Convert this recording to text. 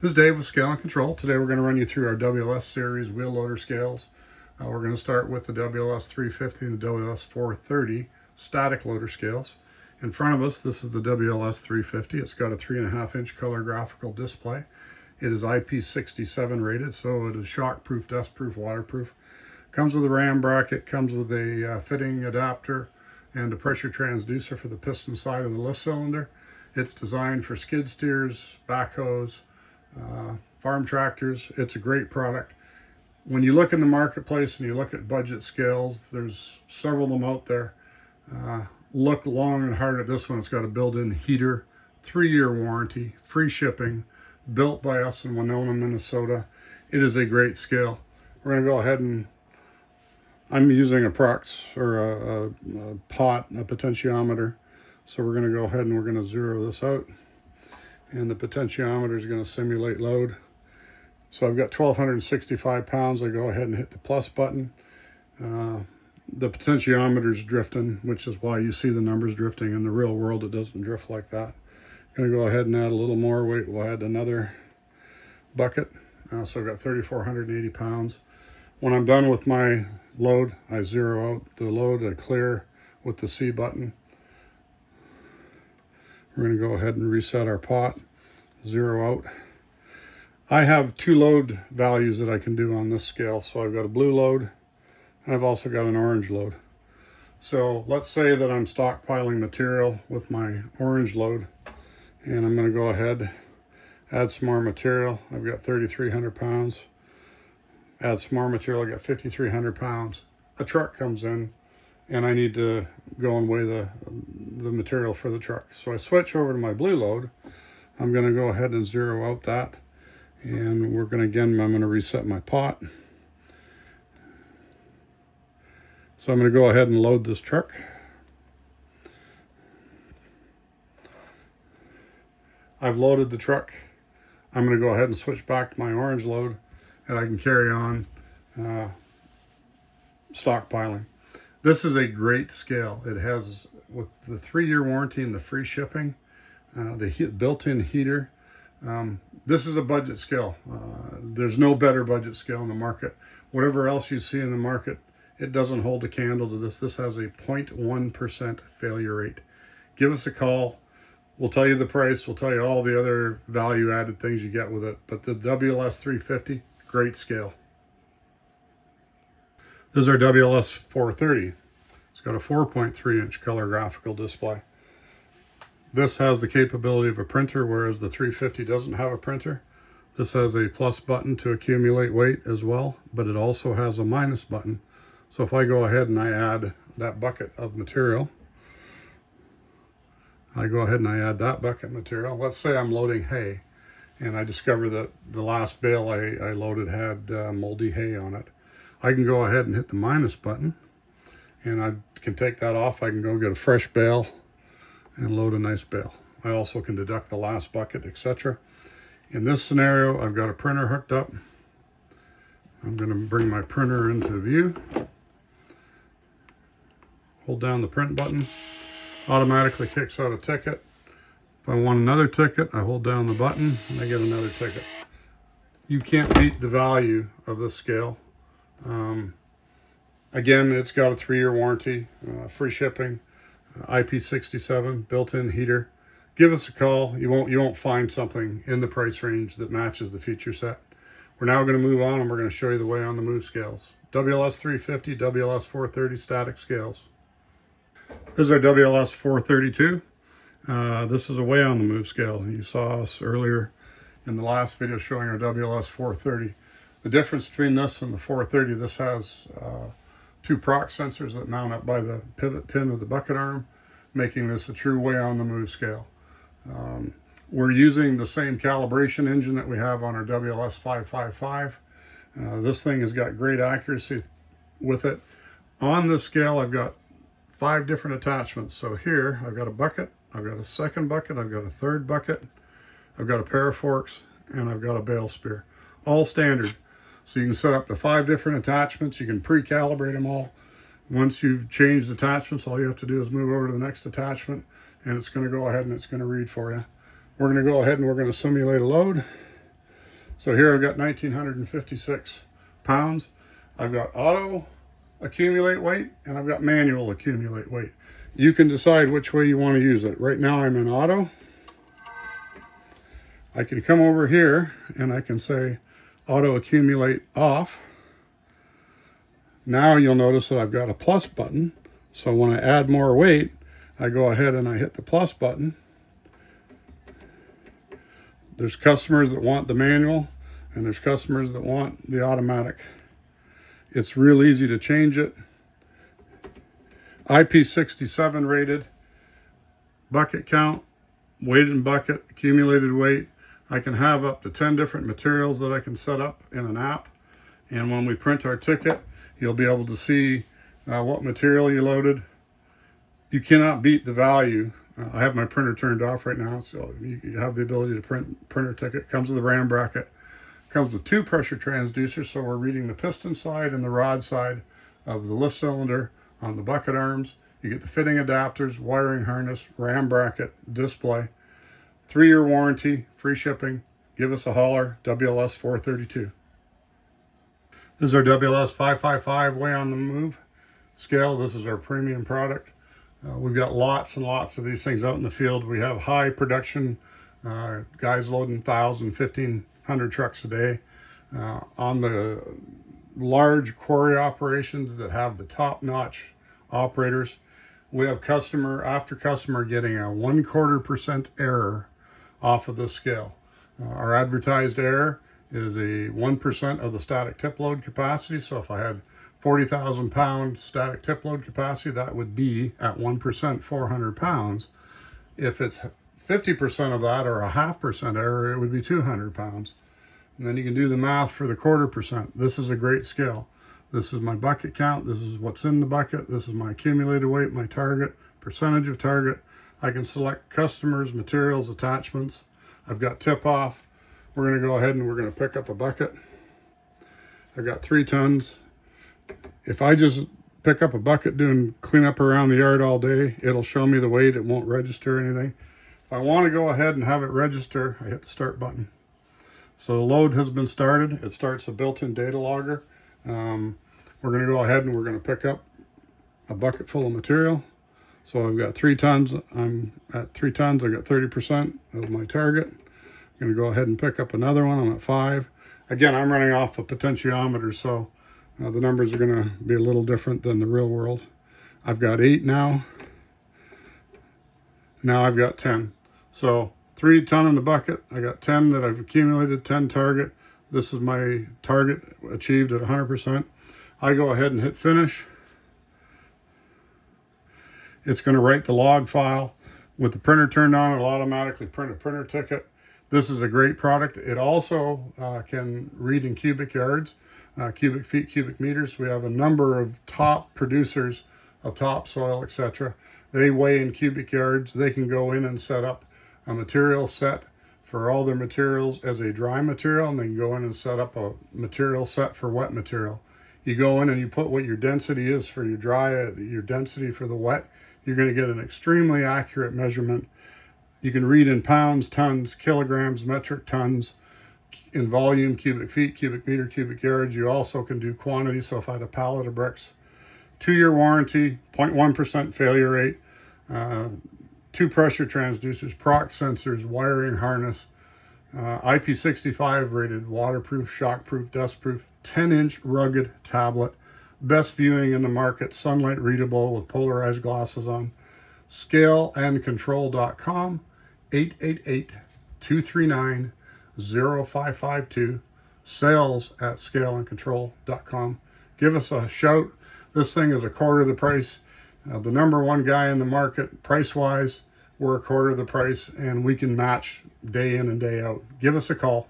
This is Dave with Scale and Control. Today we're going to run you through our WLS series wheel loader scales. We're going to start with the WLS 350 and the WLS 430 static loader scales. In front of us, this is the WLS 350. It's got a 3.5-inch color graphical display. It is IP67 rated, so it is shockproof, dustproof, waterproof. Comes with a ram bracket, comes with a fitting adapter and a pressure transducer for the piston side of the lift cylinder. It's designed for skid steers, backhoes, farm tractors. It's a great product. When you look in the marketplace and you look at budget scales, there's several of them out there. Look long and hard at this one. It's got a built-in heater, 3-year warranty, free shipping, built by us in Winona, Minnesota. It is a great scale. We're going to go ahead and I'm using a Prox or a potentiometer. So we're going to go ahead and we're going to zero this out. And the potentiometer is going to simulate load. So I've got 1,265 pounds. I go ahead and hit the plus button. The potentiometer is drifting, which is why you see the numbers drifting. In the real world, it doesn't drift like that. I'm going to go ahead and add a little more weight. We'll add another bucket. So I've got 3,480 pounds. When I'm done with my load, I zero out the load. I clear with the C button. We're going to go ahead and reset our pot, zero out. I have 2 load values that I can do on this scale. So I've got a blue load, and I've also got an orange load. So let's say that I'm stockpiling material with my orange load, and I'm going to go ahead, add some more material. I've got 3,300 pounds. Add some more material, I got 5,300 pounds. A truck comes in, and I need to go and weigh the material for the truck. So I switch over to my blue load. I'm going to go ahead and zero out that. And we're going to, again, I'm going to reset my pot. So I'm going to go ahead and load this truck. I've loaded the truck. I'm going to go ahead and switch back to my orange load, and I can carry on stockpiling. This is a great scale. It has, with the 3-year warranty and the free shipping, the built-in heater. This is a budget scale. There's no better budget scale in the market. Whatever else you see in the market, it doesn't hold a candle to this. This has a 0.1% failure rate. Give us a call. We'll tell you the price. We'll tell you all the other value-added things you get with it. But the WLS 350, great scale. This is our WLS 430. It's got a 4.3-inch color graphical display. This has the capability of a printer, whereas the 350 doesn't have a printer. This has a plus button to accumulate weight as well, but it also has a minus button. So if I go ahead and I add that bucket of material, I go ahead and I add that bucket material. Let's say I'm loading hay, and I discover that the last bale I loaded had moldy hay on it. I can go ahead and hit the minus button, and I can take that off. I can go get a fresh bale and load a nice bale. I also can deduct the last bucket, etc. In this scenario, I've got a printer hooked up. I'm going to bring my printer into view. Hold down the print button. Automatically kicks out a ticket. If I want another ticket, I hold down the button and I get another ticket. You can't beat the value of this scale. Again, it's got a 3-year warranty, free shipping, IP67, built-in heater. Give us a call. You won't find something in the price range that matches the feature set. We're now going to move on, and we're going to show you the way on the move scales. WLS 350, WLS 430 static scales. This is our WLS 432. This is a way on the move scale. You saw us earlier in the last video showing our WLS 430. The difference between this and the 430, this has 2 Prox sensors that mount up by the pivot pin of the bucket arm, making this a true way on the move scale. We're using the same calibration engine that we have on our WLS 555. This thing has got great accuracy with it. On this scale, I've got 5 different attachments. So here, I've got a bucket, I've got a second bucket, I've got a third bucket, I've got a pair of forks, and I've got a bale spear. All standard. So you can set up to 5 different attachments. You can pre-calibrate them all. Once you've changed attachments, all you have to do is move over to the next attachment, and it's going to go ahead and it's going to read for you. We're going to go ahead and we're going to simulate a load. So here I've got 1,956 pounds. I've got auto accumulate weight and I've got manual accumulate weight. You can decide which way you want to use it. Right now I'm in auto. I can come over here and I can say auto accumulate off. Now you'll notice that I've got a plus button. So when I add more weight, I go ahead and I hit the plus button. There's customers that want the manual and there's customers that want the automatic. It's real easy to change it. IP67 rated, bucket count, weight in bucket, accumulated weight. I can have up to 10 different materials that I can set up in an app. And when we print our ticket, you'll be able to see what material you loaded. You cannot beat the value. I have my printer turned off right now, so you have the ability to print printer ticket. Comes with a ram bracket. Comes with 2 pressure transducers, so we're reading the piston side and the rod side of the lift cylinder on the bucket arms. You get the fitting adapters, wiring harness, ram bracket, display. 3-year warranty, free shipping. Give us a holler, WLS 432. This is our WLS 555 Way on the Move scale. This is our premium product. We've got lots and lots of these things out in the field. We have high production, guys loading 1,000, 1,500 trucks a day. On the large quarry operations that have the top-notch operators, we have customer after customer getting a 1/4% error off of this scale. Our advertised error is a 1% of the static tip load capacity. So if I had 40,000 pound static tip load capacity, that would be at 1%, 400 pounds. If it's 50% of that or a 0.5% error, it would be 200 pounds. And then you can do the math for the 1/4%. This is a great scale. This is my bucket count. This is what's in the bucket. This is my accumulated weight, my target, percentage of target. I can select customers, materials, attachments. I've got tip off. We're going to go ahead and we're going to pick up a bucket. I've got 3 tons. If I just pick up a bucket doing cleanup around the yard all day, it'll show me the weight. It won't register anything. If I want to go ahead and have it register, I hit the start button. So the load has been started. It starts a built-in data logger. We're going to go ahead and we're going to pick up a bucket full of material. So I've got 3 tons. I'm at 3 tons. I got 30% of my target. I'm going to go ahead and pick up another one. I'm at 5. Again, I'm running off a potentiometer, so the numbers are going to be a little different than the real world. I've got 8 now. Now I've got 10. So 3 ton in the bucket. I got 10 that I've accumulated, 10 target. This is my target achieved at 100%. I go ahead and hit finish. It's going to write the log file. With the printer turned on, it'll automatically print a printer ticket. This is a great product. It also can read in cubic yards, cubic feet, cubic meters. We have a number of top producers of topsoil, etc. They weigh in cubic yards. They can go in and set up a material set for all their materials as a dry material, and they can go in and set up a material set for wet material. You go in and you put what your density is for your dry, your density for the wet. You're going to get an extremely accurate measurement. You can read in pounds, tons, kilograms, metric tons, in volume, cubic feet, cubic meter, cubic yards. You also can do quantity. So if I had a pallet of bricks, 2-year warranty, 0.1% failure rate, 2 pressure transducers, proc sensors, wiring harness, IP65 rated, waterproof, shockproof, dustproof, 10-inch rugged tablet, best viewing in the market, sunlight readable with polarized glasses on. Scaleandcontrol.com, 888-239-0552, sales@scaleandcontrol.com. Give us a shout. This thing is a quarter of the price. The number 1 guy in the market, price-wise, we're a quarter of the price, and we can match day in and day out. Give us a call.